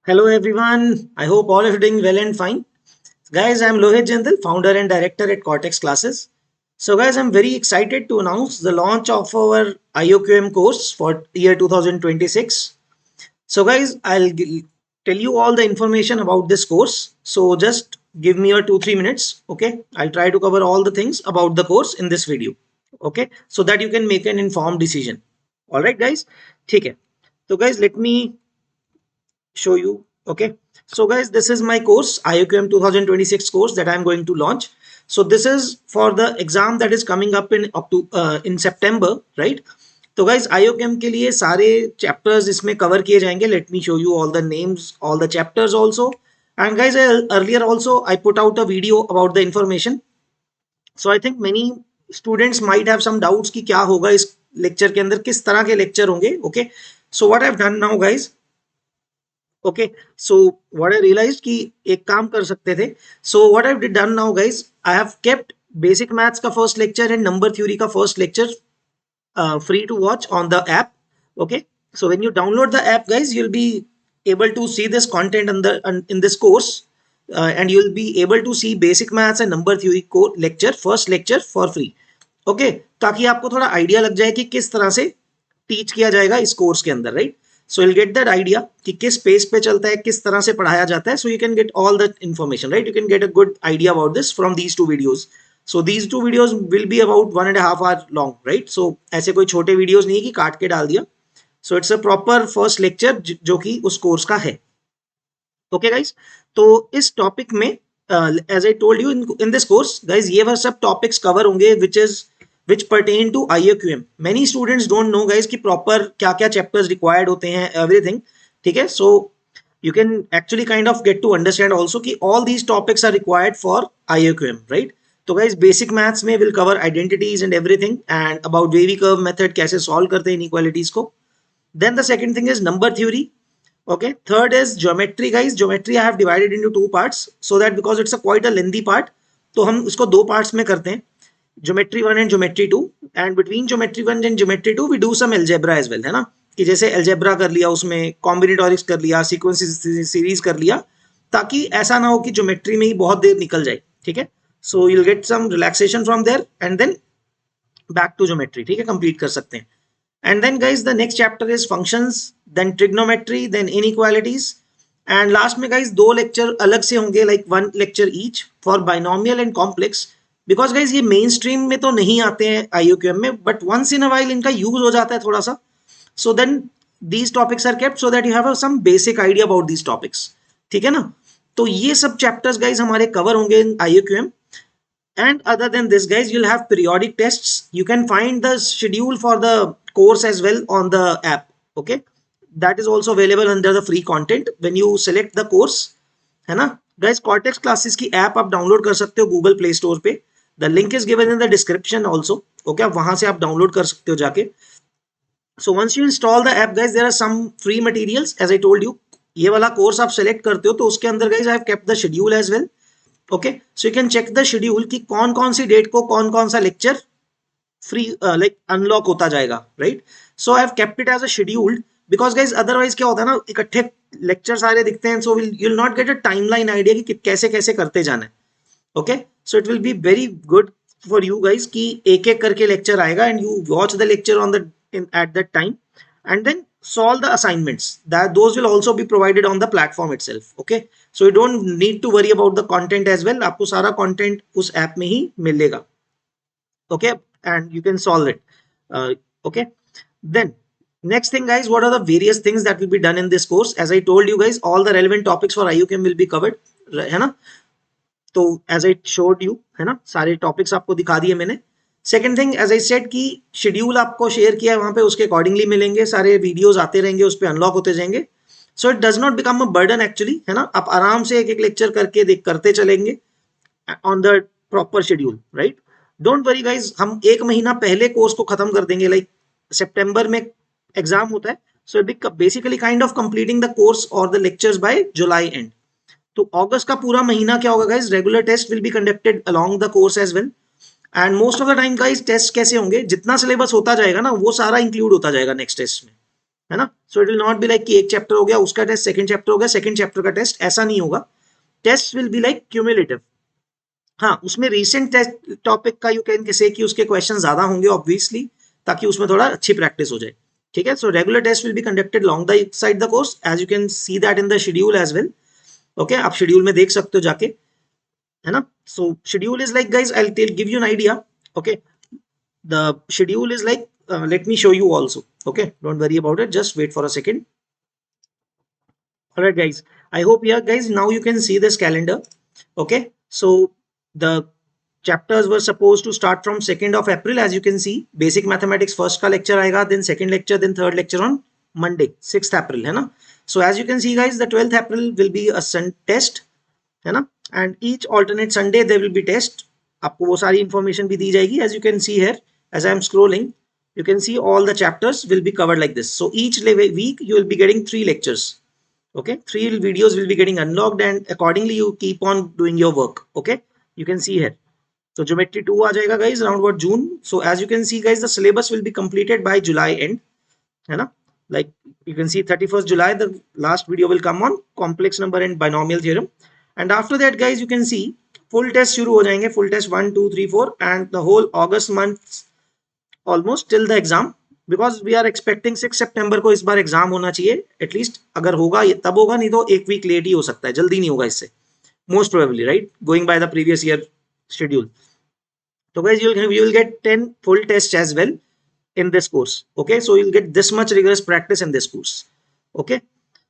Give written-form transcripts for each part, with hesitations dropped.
Hello everyone. I hope all of you doing well and fine. Guys, I'm Lohit Jindal, founder and director at Cortex Classes. So guys, I'm very excited to announce the launch of our IOQM course for year 2026. So guys, tell you all the information about this course. So just give me your 2-3 minutes. Okay. I'll try to cover all the things about the course in this video. Okay. So that you can make an informed decision. All right, guys. ठीक है. So guys, let me show you. Okay, so guys, this is my course IOQM 2026 course that I'm going to launch. So this is for the exam that is coming up in October in September, right? तो guys IOQM के लिए सारे chapters इसमें cover किए जाएंगे. Let me show you all the names, all the chapters also. And guys, earlier also I put out a video about the information. So I think many students might have some doubts कि क्या होगा इस lecture के अंदर, किस तरह के lecture होंगे. Okay, so what I've done now guys, okay, so what I realized कि एक काम कर सकते थे. So what I've done now guys, I have kept basic maths का first lecture and number theory का first lecture free to watch on the app. Okay, so when you download the app guys, you'll be able to see this content in this course, and you'll be able to see basic maths and number theory को lecture first lecture for free. Okay, ताकि आपको थोड़ा idea लग जाए कि किस तरह से टीच किया जाएगा इस कोर्स के अंदर, right? So you'll get that idea कि किस पेस पे चलता है, किस तरह से पढ़ाया जाता है. So you can get all that information, right? You can get a good idea about this from these two videos. So these two videos will be about 1.5 hour long, right? So ऐसे कोई छोटे videos नहीं है कि काट के डाल दिया. So it's a proper first lecture जो कि उस कोर्स का है. Okay guys, तो इस टॉपिक में as I told you in this course guys, ये वह सब topics cover होंगे which pertain to IOQM. Many students don't know guys कि proper क्या क्या chapters required होते हैं, everything. ठीक है, so you can actually kind of get to understand also कि all these topics are required for IOQM, right? तो guys basic maths में will cover identities and everything, and about wavy curve method कैसे solve करते हैं inequalities को. Then the second thing is number theory. Okay, third is geometry guys. Geometry I have divided into two parts so that because it's a quite a lengthy part, तो हम इसको दो parts में करते हैं, geometry 1 and geometry 2, and between geometry 1 and geometry 2 we do some algebra as well, है ना? कि जैसे algebra कर लिया, उसमें combinatorics कर लिया, sequence series कर लिया, ताकि ऐसा ना हो कि geometry में ही बहुत देर निकल जाए. ठीक है, so you'll get some relaxation from there and then back to geometry. ठीक है, complete कर सकते हैं. And then guys the next chapter is functions, then trigonometry, then inequalities, and last में guys दो lecture अलग से होंगे, like one lecture each for binomial and complex, because guys ये mainstream में तो नहीं आते हैं IOQM में, but once in a while इनका use हो जाता है थोड़ा सा. So then these topics are kept so that you have some basic idea about these topics. ठीक है ना? तो ये सब chapters guys हमारे cover होंगे in IOQM. And other than this guys, you'll have periodic tests. You can find the schedule for the course as well on the app. Okay, that is also available under the free content when you select the course, है ना guys? Cortex Classes की app आप download कर सकते हो Google Play Store पे. The link is given in the description also. Okay, वहां से आप download कर सकते हो जाके. So once you install the app guys, there are some free materials as I told you. ये वाला कोर्स आप सेलेक्ट करते हो तो उसके अंदर guys I have kept the schedule as well. Okay, so you can check the schedule कि कौन कौन सी डेट को कौन कौन सा लेक्चर फ्री लाइक अनलॉक होता जाएगा, right? So I have kept it as a scheduled because guys otherwise क्या होता है ना, इकट्ठे लेक्चर सारे दिखते हैं, so you will not get a timeline idea कि कैसे कैसे करते जाना है. Okay, so it will be very good for you guys कि एक एक करके लेक्चर आएगा and you watch the lecture on the at that time and then solve the assignments. That those will also be provided on the platform itself. Okay, so you don't need to worry about the content as well. आपको सारा content उस app में ही मिलेगा. Okay, and you can solve it. Okay, then next thing guys, what are the various things that will be done in this course? As I told you guys, all the relevant topics for IUCAM will be covered, है ना? तो as I showed you, है ना, सारे topics आपको दिखा दिए मैंने. Second thing as I said कि शेड्यूल आपको शेयर किया है वहां पे, उसके अकॉर्डिंगली मिलेंगे, सारे वीडियोस आते रहेंगे, उस पर अनलॉक होते जाएंगे. So it does not become a burden actually, है ना? आप आराम से एक एक लेक्चर करके करते चलेंगे on the proper schedule, right? Don't worry guys, हम एक महीना पहले कोर्स को खत्म कर देंगे. लाइक सितंबर में एग्जाम होता है, so it basically kind of completing the course और the lectures by July end. तो अगस्त का पूरा महीना क्या होगा guys, regular test will be conducted along the course as well. And most of the time guys test कैसे होंगे, जितना सिलेबस होता जाएगा ना वो सारा इंक्लूड होता जाएगा नेक्स्ट टेस्ट में. है ना. सो it will not be like कि एक चैप्टर हो गया उसका टेस्ट, सेकंड चैप्टर हो गया सेकंड चैप्टर का टेस्ट, ऐसा नहीं होगा. Test will be like cumulative. हाँ, उसमें रीसेंट टेस्ट टॉपिक का यू कैन से कि उसके क्वेश्चन ज्यादा होंगे ऑब्वियसली, ताकि उसमें थोड़ा अच्छी प्रैक्टिस हो जाए. ठीक है. So regular test will be conducted long the side the course, as you can see that in the schedule as well. Okay, आप शेड्यूल में देख सकते हो जाके, है ना. So schedule is like guys, I will give you an idea. Okay, the schedule is like, let me show you also. Okay, don't worry about it, just wait for a second. All right guys, I hope, yeah guys, now you can see this calendar. Okay, so the chapters were supposed to start from 2nd of April. As you can see, basic mathematics first ka lecture aayega, then second lecture, then third lecture on Monday 6th April, hai na. So as you can see guys, the 12th April will be a sun test, है ना. And each alternate Sunday there will be test. आपको वो सारी information भी दी जाएगी. As you can see here, as I am scrolling, you can see all the chapters will be covered like this. So each week you will be getting 3 lectures. Okay, 3 videos will be getting unlocked, and accordingly you keep on doing your work. Okay, you can see here. So geometry 2 आ जाएगा guys around about June. So as you can see guys, the syllabus will be completed by July end, है ना. Like you can see 31st July the last video will come on complex number and binomial theorem. And after that guys, you can see full test शुरू हो जाएंगे. Full test 1 2 3 4 and the whole August month almost till the exam, because we are expecting 6 September को इस बार exam होना चाहिए at least. अगर होगा ये तब होगा, नहीं तो एक वीक लेट ही हो सकता है, जल्दी नहीं होगा इससे, most probably, right, going by the previous year schedule. So guys, you will get 10 full tests as well in this course. Okay, so you'll get this much rigorous practice in this course. Okay,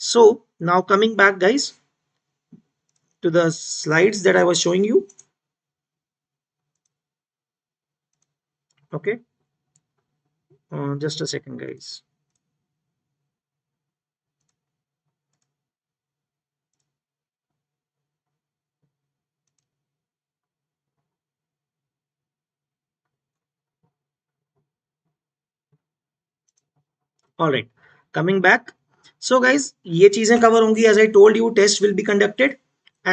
so now coming back guys to the slides that I was showing you. Okay, just a second guys. All right, coming back. So guys, ये चीजें cover होंगी. As I told you, test will be conducted,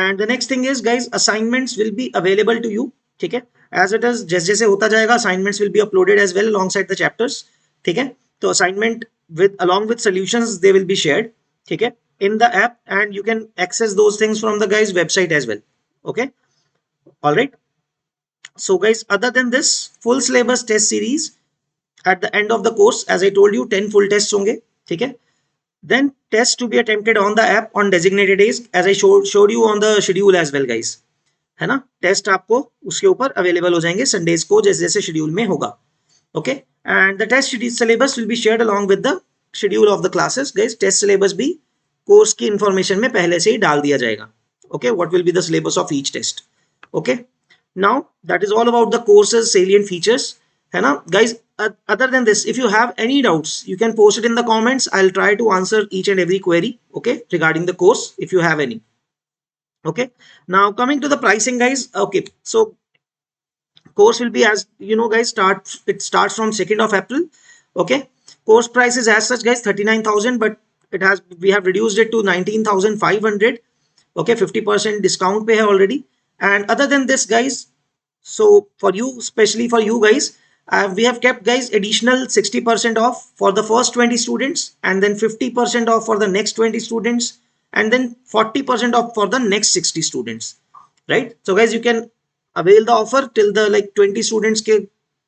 and the next thing is guys, assignments will be available to you. ठीक है, as it is, जैसे जैसे होता जाएगा assignments will be uploaded as well alongside the chapters. ठीक है, तो assignment with along with solutions they will be shared. ठीक है, in the app, and you can access those things from the guys website as well. Okay, all right. So guys, other than this full syllabus test series, at the end of the course, as I told you, 10 full tests होंगे. ठीक है, then tests to be attempted on the app on designated days, as I showed you on the schedule as well guys, है ना. Test आपको उसके ऊपर available हो जाएंगे संडेज को, जैसे जैसे शेड्यूल में होगा. Okay, and the test syllabus will be shared along with the schedule of the classes guys. Test syllabus भी कोर्स की इंफॉर्मेशन में पहले से ही डाल दिया जाएगा. Okay, what will be the syllabus of each test. Okay, now that is all about the courses salient features, है ना guys. Other than this, if you have any doubts, you can post it in the comments. I'll try to answer each and every query, okay, regarding the course, if you have any. Okay, now coming to the pricing guys. Okay, so course will be, as you know guys, it starts from 2nd of April. Okay, course price is as such guys 39,000, but we have reduced it to 19,500. Okay, 50% discount पे है already. And other than this guys, so for you, especially for you guys, we have kept guys additional 60% off for the first 20 students, and then 50% off for the next 20 students, and then 40% off for the next 60 students, right? So guys, you can avail the offer till the like 20 students के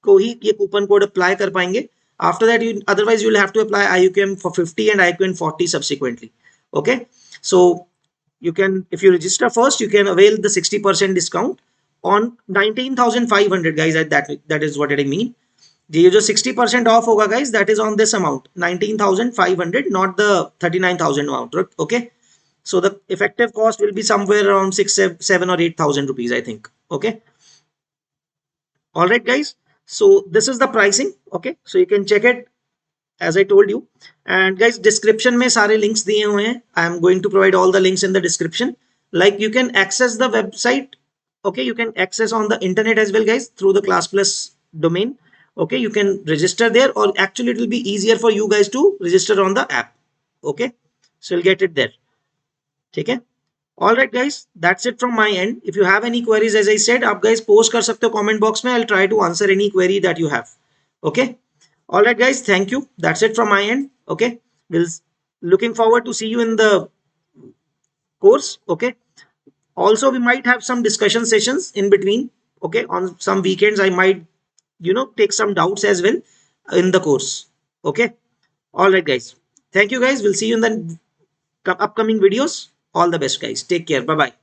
को ही ये coupon code apply कर पाएंगे. After that, otherwise you will have to apply IUQM for 50 and IUQM 40 subsequently. Okay, so you can, if you register first, you can avail the 60% discount on 19,500 guys. That is what I mean. ये जो 60% off होगा guys, that is on this amount 19,500, not the 39,000 amount. Okay, so the effective cost will be somewhere around 6 7 or 8,000 rupees, I think. Okay, all right guys, so this is the pricing. Okay, so you can check it as I told you, and guys description में सारे links दिए हुए हैं. I am going to provide all the links in the description. Like you can access the website. Okay, you can access on the internet as well guys through the Class Plus domain. Okay, you can register there, or actually it will be easier for you guys to register on the app. Okay, so you'll get it there. ठीक है, all right guys, that's it from my end. If you have any queries, as I said, आप guys post कर सकते हो comment box में. I'll try to answer any query that you have. Okay, all right guys, thank you. That's it from my end. Okay, We'll looking forward to see you in the course. Okay. Also, we might have some discussion sessions in between. Okay. On some weekends, I might, take some doubts as well in the course. Okay. All right, guys. Thank you, guys. We'll see you in the upcoming videos. All the best, guys. Take care. Bye bye.